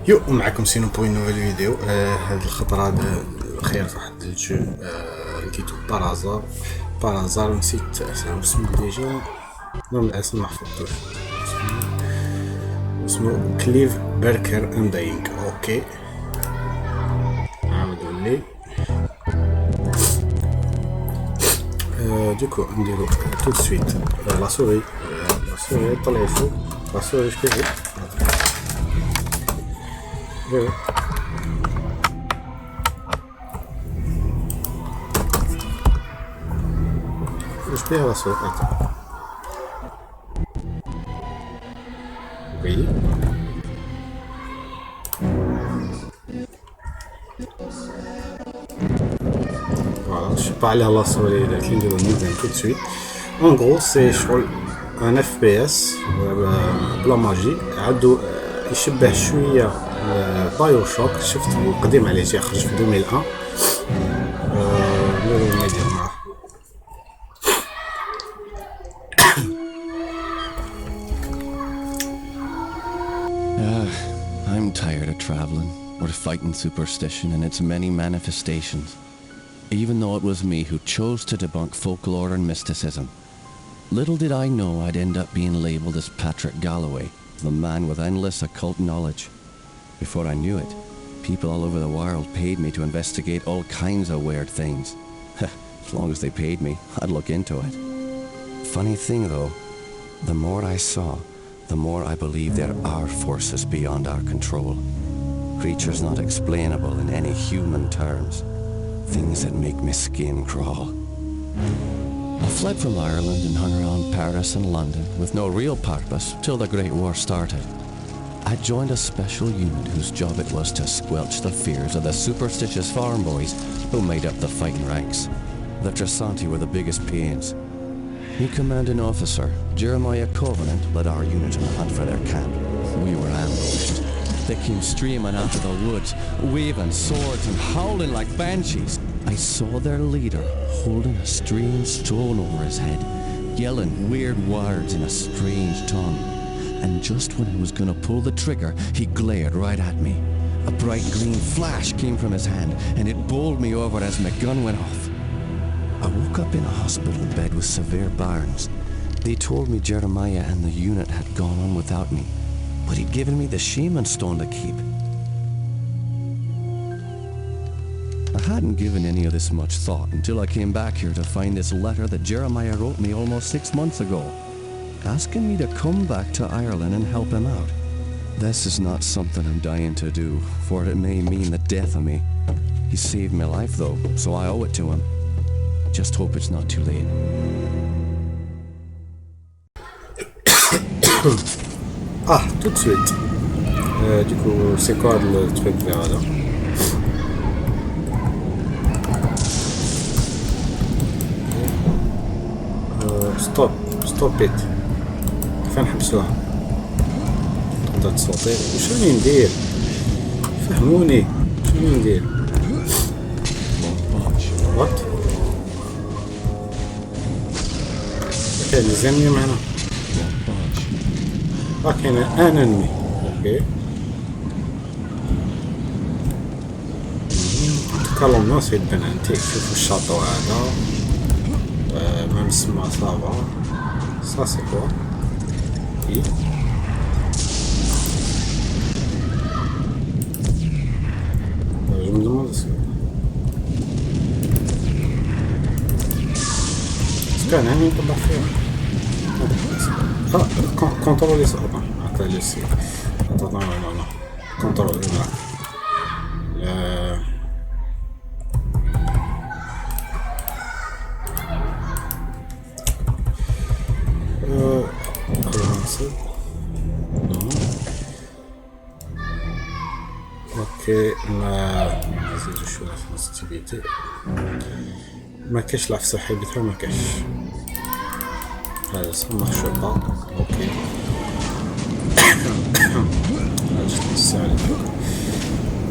يو معكم سينو بوين نوفيل فيديو. هاد الخطرة خير فواحد الجو لقيتو بارازار نسيت اسمو ديجا. نورم الاسم محفوظتوش. اسمو كليف بركر Undying. اوكي عاودوا لي. دوكو نديرو تو سويت لا سوري طلع فوق لا سوري شبيه واش بيها لا سوري وي voilà je sais pas aller à la souris là qui nous donne tout de suite. En gros c'est un FPS بلا ماجي عندو يشبه شويه BIOSHOCK. شفت قديم عليه شي خرج في 2001. ندير معاه I'm tired of traveling or fighting superstition in its many manifestations. Even though it was me who chose to debunk folklore and mysticism. Little did I know I'd end up being labelled as Patrick Galloway, the man with endless occult knowledge. Before I knew it, people all over the world paid me to investigate all kinds of weird things. As long as they paid me, I'd look into it. Funny thing though, the more I saw, the more I believe there are forces beyond our control. Creatures not explainable in any human terms. Things that make my skin crawl. I fled from Ireland and hung around Paris and London with no real purpose till the Great War started. I joined a special unit whose job it was to squelch the fears of the superstitious farm boys who made up the fighting ranks. The Trasanti were the biggest pains. New commanding officer, Jeremiah Covenant, led our unit on a hunt for their camp. We were ambushed. They came streaming out of the woods, waving swords and howling like banshees. I saw their leader holding a strange stone over his head, yelling weird words in a strange tongue. And just when I was going to pull the trigger, he glared right at me. A bright green flash came from his hand, and it bowled me over as my gun went off. I woke up in a hospital bed with severe burns. They told me Jeremiah and the unit had gone on without me, but he'd given me the shaman stone to keep. I hadn't given any of this much thought until I came back here to find this letter that Jeremiah wrote me almost 6 months ago, asking me to come back to Ireland and help him out. This is not something I'm dying to do, for it may mean the death of me. He saved my life though, so I owe it to him. Just hope it's not too late. Tout de suite. Du coup, c'est quoi le truc vers là? ستوب ات. فين نحبسوها؟ تقدر تصوتي واش راني ندير؟ فهموني واش راني ندير؟ وات؟ كاين زيني معنا. كاين ان انمي. اوكي تكلم الناس يبان انتي شوفوا الشاطو هذا. Même si moi ça va. Ça c'est quoi? Oui. Je me demande ce qu'il y a un ami pour faire. Contrôler ça. Attends, laissez. Attends, non. Contrôler là. اوكي ما نزيدو شويه في السنسيتيفيتي. ما كاش لا في صحيبتها ما كاش هذا صح مارش با. اوكي جيت نسال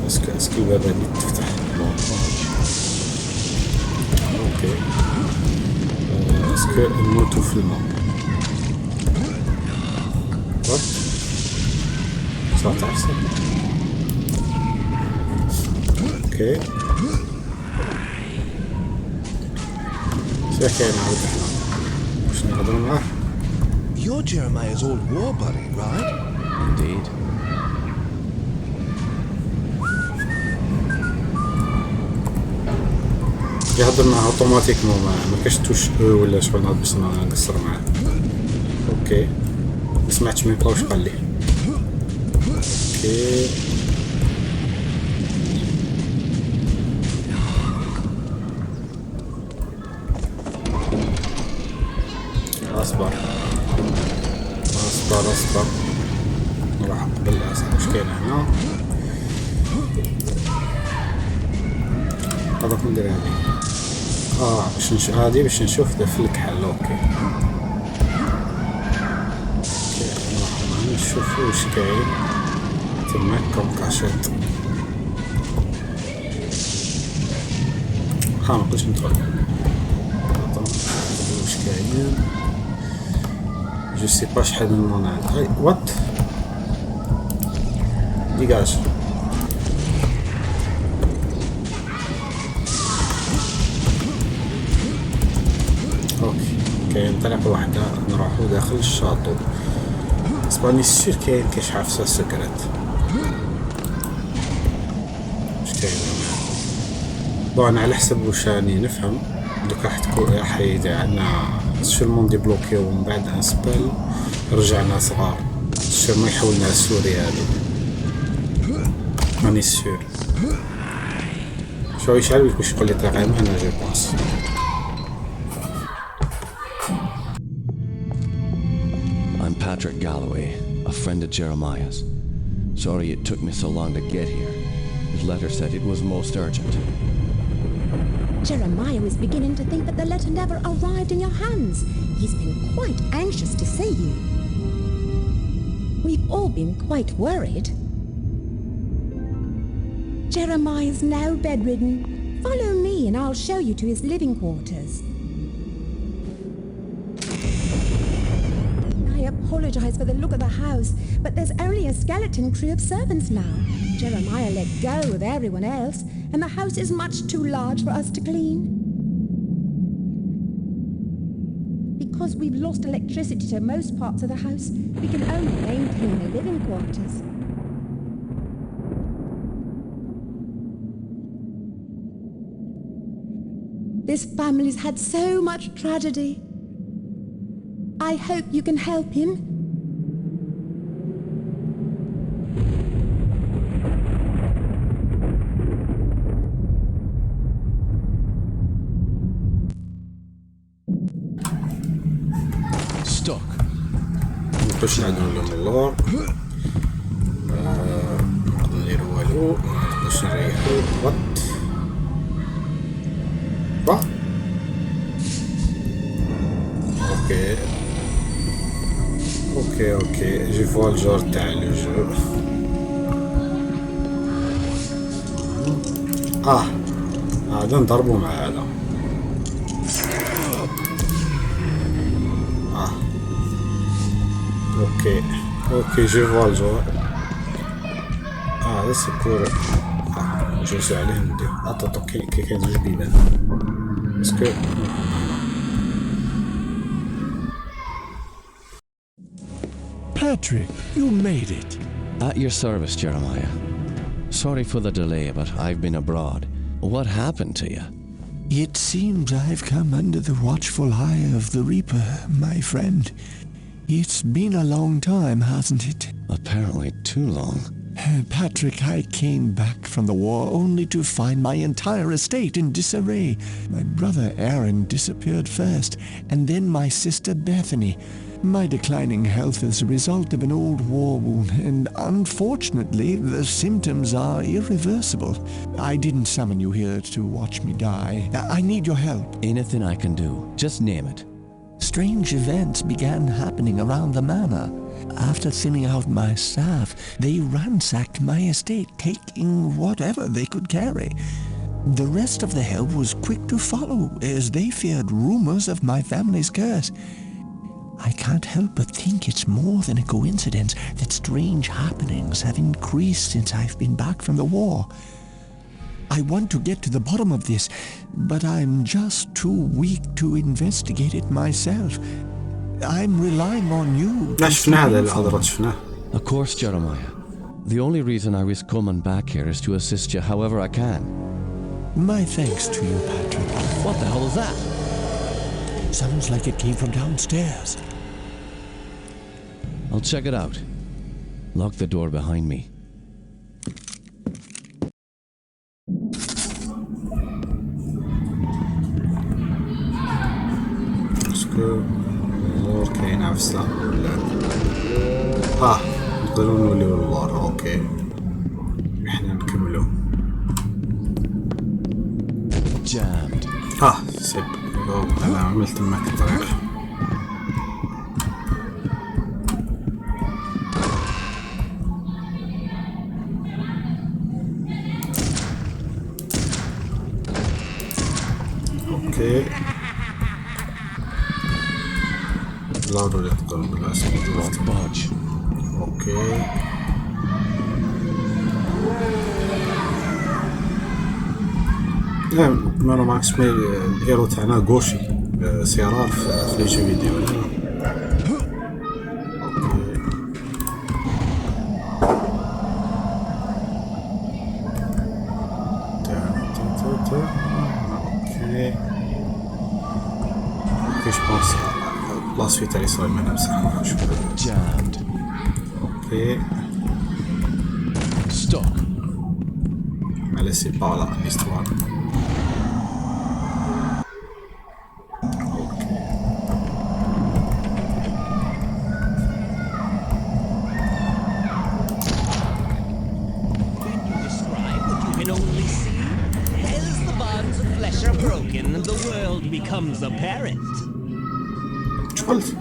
اسكو الباب هادي تفتح. اوكي اسكو نموتو في الماء؟ وات صار تعرف اوكي شو كاين عاود هنا واش نهضروا معاه. You're Jeremiah's old war buddy, right? Indeed. يهضر معاه اوتوماتيكمون ما كاش توش او ولا شغل نهضر باش نقصر معاه. اوكي ما سمعتش ميم با واش قال لي. اوكي اصبر اصبر اصبر نروح قبل واش كاين هنا. هذاك ندير هادي باش نشوف هادي باش نشوف في الكحل. اوكي نروح نشوف واش كاين تما كم كاشيت. ما نقدرش ندخل واش كاين. جو سي با شحال من موناد. هاي وات ديجاج. اوكي كاين طريقة واحدة نروحو داخل الشاطو. اسباني سير كاين كاش حافظة سكرت. واش كاين بون على حسب واش راني نفهم دوكا راح تكون حيد عندنا سيرمون ديبلوكي ومن بعد انسبال رجعنا صغار ما يحولنا السوري هادو ماني سير. شو يشعل باش يقول لي تقييم هنا جو بونس. I'm Patrick Galloway, a friend of Jeremiah's. Sorry it took me so long to get here. His letter said it was most urgent. Jeremiah is beginning to think that the letter never arrived in your hands. He's been quite anxious to see you. We've all been quite worried. Jeremiah's now bedridden. Follow me and I'll show you to his living quarters. I apologize for the look of the house, but there's only a skeleton crew of servants now. Jeremiah let go of everyone else, and the house is much too large for us to clean. Because we've lost electricity to most parts of the house, we can only maintain the living quarters. This family's had so much tragedy. I hope you can help him. Stuck. نخش نعدلو لهم اللور. نقدر نديرو والو باش نريحو. وات با اوكي اوكي اوكي جي فوا الجور تاع لو جو. هذا نضربو مع هذا. اوكي اوكي جي فوا الجور. هذا سكور جوسي عليه ندير اطاطو كي كاين زوج بيبان باسكو Patrick, you made it. At your service, Jeremiah. Sorry for the delay, but I've been abroad. What happened to you? It seems I've come under the watchful eye of the Reaper, my friend. It's been a long time, hasn't it? Apparently too long. Patrick, I came back from the war only to find my entire estate in disarray. My brother Aaron disappeared first, and then my sister Bethany. My declining health is a result of an old war wound, and unfortunately, the symptoms are irreversible. I didn't summon you here to watch me die. I need your help. Anything I can do. Just name it. Strange events began happening around the manor. After thinning out my staff, they ransacked my estate, taking whatever they could carry. The rest of the help was quick to follow, as they feared rumors of my family's curse. I can't help but think it's more than a coincidence that strange happenings have increased since I've been back from the war. I want to get to the bottom of this, but I'm just too weak to investigate it myself. I'm relying on you. لا شفنا هذا العذرات شفناه. Of course, Jeremiah. The only reason I risk coming back here is to assist you however I can. My thanks to you, Patrick. What the hell is that? Sounds like it came from downstairs. I'll check it out. Lock the door behind me. اسكو الزور كاين عفسة ولا نقدروا نوليو للور. اوكي احنا نكملو. Jammed. سيب. انا عملت معك الطريق. اوكي لا ضروري تقول بالاسم. Don't budge. اوكي مانو معك اسمي الهيرو تاعنا غوشي سيرار في لي جو فيديو. اوكي كيش بونس بلاص في تاعي صاير ما نمسح نشوف. Jammed. اوكي Stuck. allez c'est par là l'histoire. And the world becomes apparent. شو قلت؟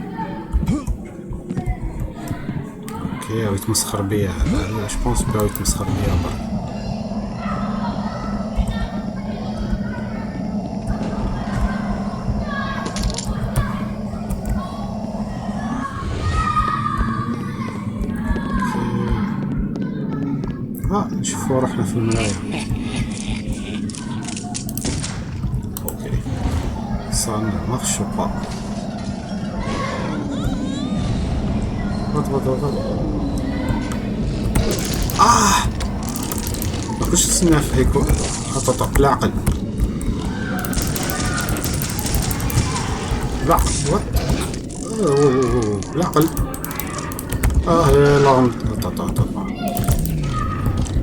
اوكي هاو يتمسخر بيا هذا. اش بونس بيا يتمسخر بيا برك. نشوفوا روحنا في المراية. اوكي ça ne marche pas. اضغط ما كنتش نستنى في هيك خطط بالعقل. بالعقل بالعقل.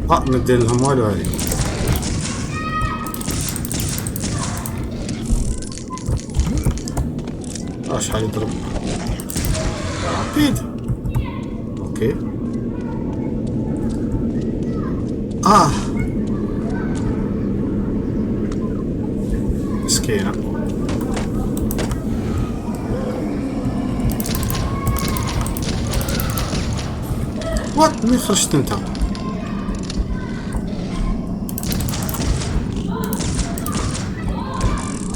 لا ندير لهم والو هذه. شحال يضرب رابيد. اوكي مسكينة. وات منين خرجت انت؟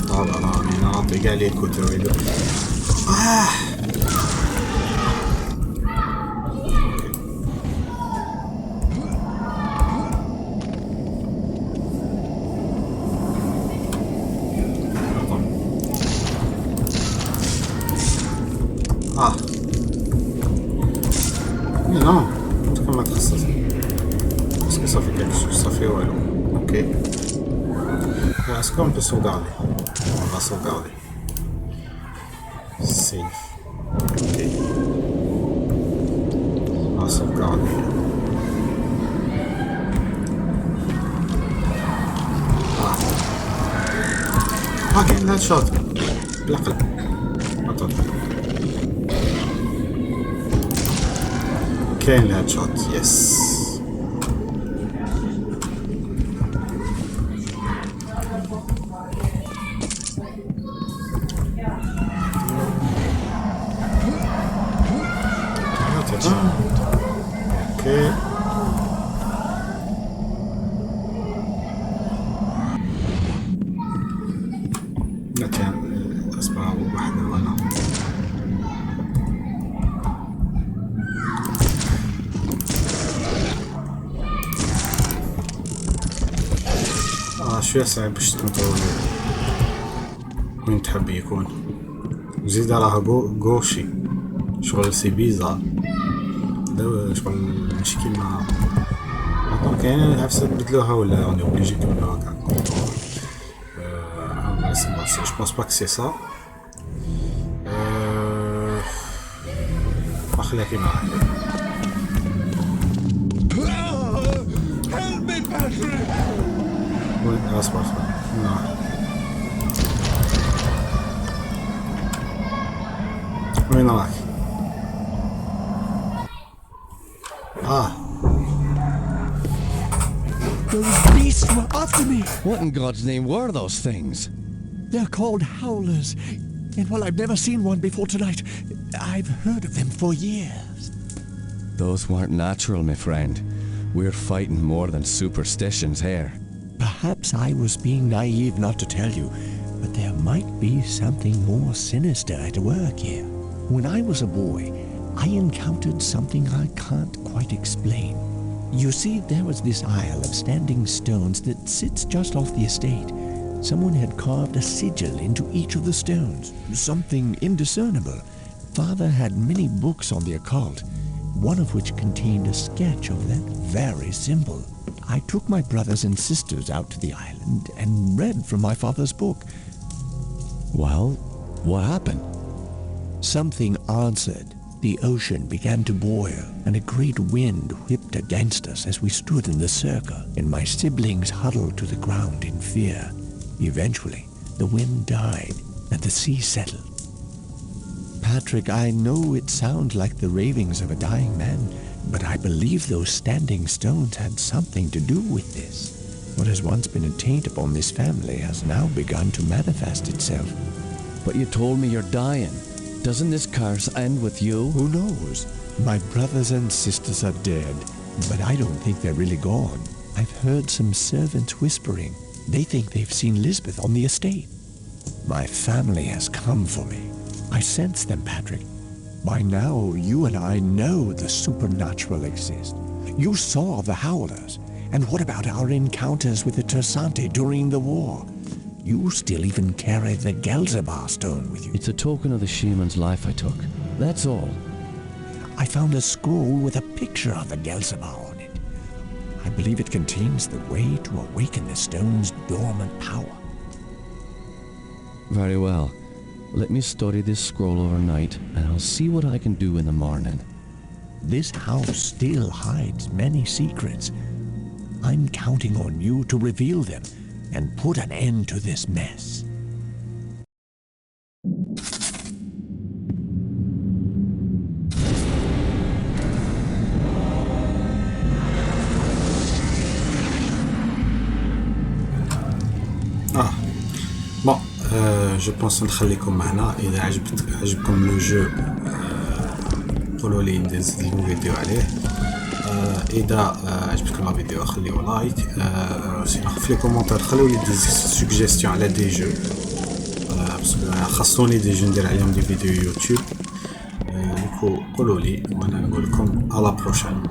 راني نعطي كاع لي كوتو. non كما ما تخصص باسكو صافي كلشي صافي والو. اوكي اسكو on peut sauvegarder. On va sauvegarder. Save. Ok. On va sauvegarder. كاين الهيد شوت بالعقل. كاين الهيد شوت. يس اوكي كان اسمع واحدة هنا. شويه صعيب باش تكونترولي وين تحب يكون. زيد راها غوشي شغل سي بيزار شغل ماشي كيما دونك يعني عفسه بدلوها ولا اوني اوبليجي كيما هكا كونترول. جو بونس با كو سي سا. خليها كيما هكا. Help me, Patrick! اصبر وين راك؟ Those beasts were after me! What in God's name were those things? They're called howlers. And while I've never seen one before tonight, I've heard of them for years. Those weren't natural, my friend. We're fighting more than superstitions here. Perhaps I was being naive not to tell you, but there might be something more sinister at work here. When I was a boy, I encountered something I can't quite explain. You see, there was this isle of standing stones that sits just off the estate. Someone had carved a sigil into each of the stones, something indiscernible. Father had many books on the occult, one of which contained a sketch of that very symbol. I took my brothers and sisters out to the island and read from my father's book. Well, what happened? Something answered. The ocean began to boil, and a great wind whipped against us as we stood in the circle, and my siblings huddled to the ground in fear. Eventually, the wind died, and the sea settled. Patrick, I know it sounds like the ravings of a dying man, but I believe those standing stones had something to do with this. What has once been a taint upon this family has now begun to manifest itself. But you told me you're dying. Doesn't this curse end with you? Who knows? My brothers and sisters are dead, but I don't think they're really gone. I've heard some servants whispering. They think they've seen Lisbeth on the estate. My family has come for me. I sense them, Patrick. By now, you and I know the supernatural exists. You saw the howlers. And what about our encounters with the Tersante during the war? You still even carry the Gelzebar stone with you. It's a token of the shaman's life I took. That's all. I found a scroll with a picture of the Gelzebar on it. I believe it contains the way to awaken the stone's dormant power. Very well. Let me study this scroll overnight, and I'll see what I can do in the morning. This house still hides many secrets. I'm counting on you to reveal them and put an end to this mess. Bon, je pense نخليكم معنا. إذا عجبكم لو جو قولوا لي نديرو فيديو عليه. إذا عجبتكم لا فيديو خليو لايك. سينا في لي كومونتير خليو لي دي سوجيستيون على دي جو باسكو خاصوني دي جو ندير عليهم دي فيديو يوتيوب. قولوا لي وانا نقول لكم على بروشين.